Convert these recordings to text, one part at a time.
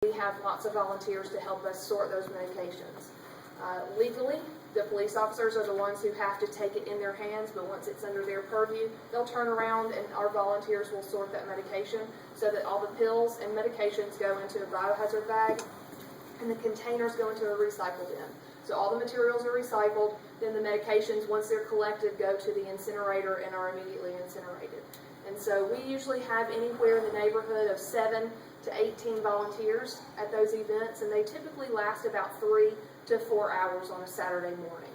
We have lots of volunteers to help us sort those medications. Legally, the police officers are the ones who have to take it in their hands, but once it's under their purview, they'll turn around and our volunteers will sort that medication so that all the pills and medications go into a biohazard bag and the containers go into a recycle bin. So all the materials are recycled, then the medications, once they're collected, go to the incinerator and are immediately incinerated. And so we usually have anywhere in the neighborhood of 7 to 18 volunteers at those events, and they typically last about 3 to 4 hours on a Saturday morning.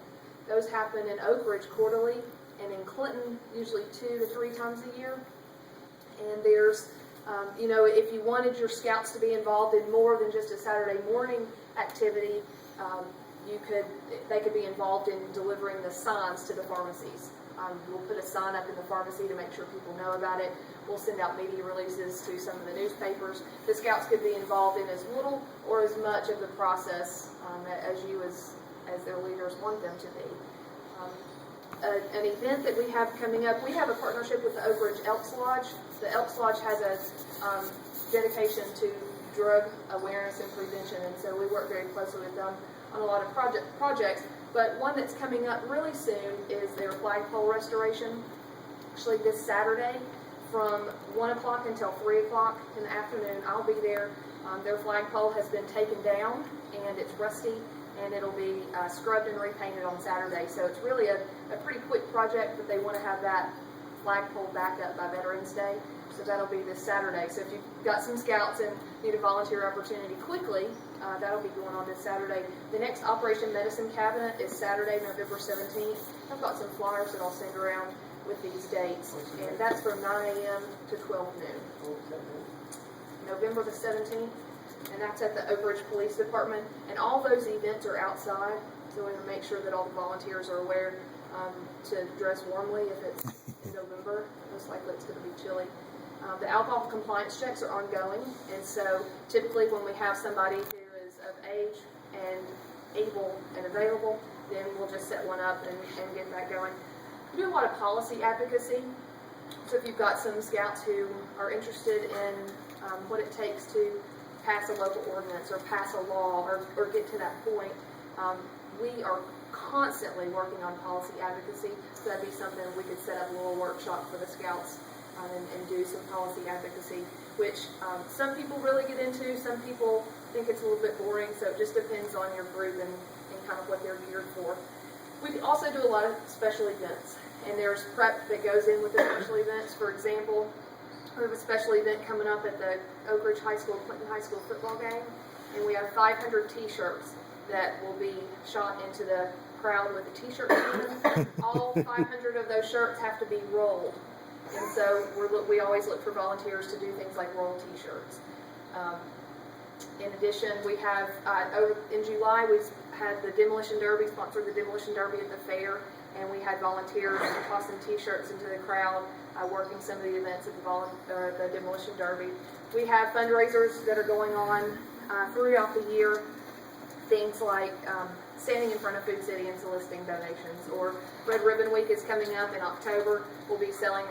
Those happen in Oak Ridge quarterly, and in Clinton usually 2 to 3 times a year. And there's, if you wanted your scouts to be involved in more than just a Saturday morning activity, they could be involved in delivering the signs to the pharmacies. We'll put a sign up in the pharmacy to make sure people know about it. We'll send out media releases to some of the newspapers. The scouts could be involved in as little or as much of the process as their leaders want them to be. An event that we have coming up, we have a partnership with the Oak Ridge Elks Lodge. The Elks Lodge has a dedication to drug awareness and prevention, and so we work very closely with them on a lot of projects. But one that's coming up really soon is their flagpole restoration. Actually, this Saturday from 1 o'clock until 3 o'clock in the afternoon, I'll be there. Their flagpole has been taken down and it's rusty, and it'll be scrubbed and repainted on Saturday. So it's really a pretty quick project, but they want to have that flagpole back up by Veterans Day. So that'll be this Saturday. So if you've got some scouts and need a volunteer opportunity quickly, that'll be going on this Saturday. The next Operation Medicine Cabinet is Saturday, November 17th. I've got some flyers that I'll send around with these dates, and that's from 9 a.m. to 12 noon. November the 17th, and that's at the Oak Ridge Police Department. And all those events are outside, so we want to make sure that all the volunteers are aware to dress warmly if it's in November. Most likely it's going to be chilly. The alcohol compliance checks are ongoing, and so typically when we have somebody who is of age and able and available, then we'll just set one up and get that going. We do a lot of policy advocacy, so if you've got some scouts who are interested in what it takes to pass a local ordinance or pass a law or get to that point, we are constantly working on policy advocacy, so that'd be something we could set up a little workshop for the scouts and do some policy advocacy, which some people really get into, some people think it's a little bit boring, so it just depends on your group and kind of what they're geared for. We also do a lot of special events, and there's prep that goes in with the special events. For example, we have a special event coming up at the Oak Ridge High School, Clinton High School football game, and we have 500 t-shirts that will be shot into the crowd with a t-shirt cannon. All 500 of those shirts have to be rolled. And so we always look for volunteers to do things like roll t-shirts. In addition, we have, in July, we had the Demolition Derby, sponsored the Demolition Derby at the fair, and we had volunteers tossing t-shirts into the crowd, working some of the events at the Demolition Derby. We have fundraisers that are going on throughout the year, things like standing in front of Food City and soliciting donations, or Red Ribbon Week is coming up in October. We'll be selling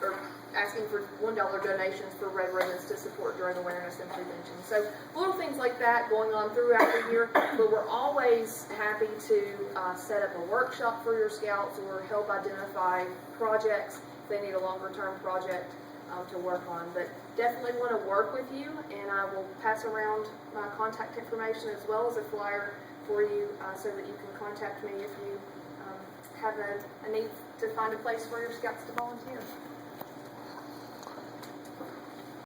or asking for $1 donations for red ribbons to support drug awareness and prevention. So little things like that going on throughout the year, but we're always happy to set up a workshop for your scouts or help identify projects if they need a longer term project to work on. But definitely want to work with you, and I will pass around my contact information as well as a flyer for you so that you can contact me if you have a need to find a place for your scouts to volunteer.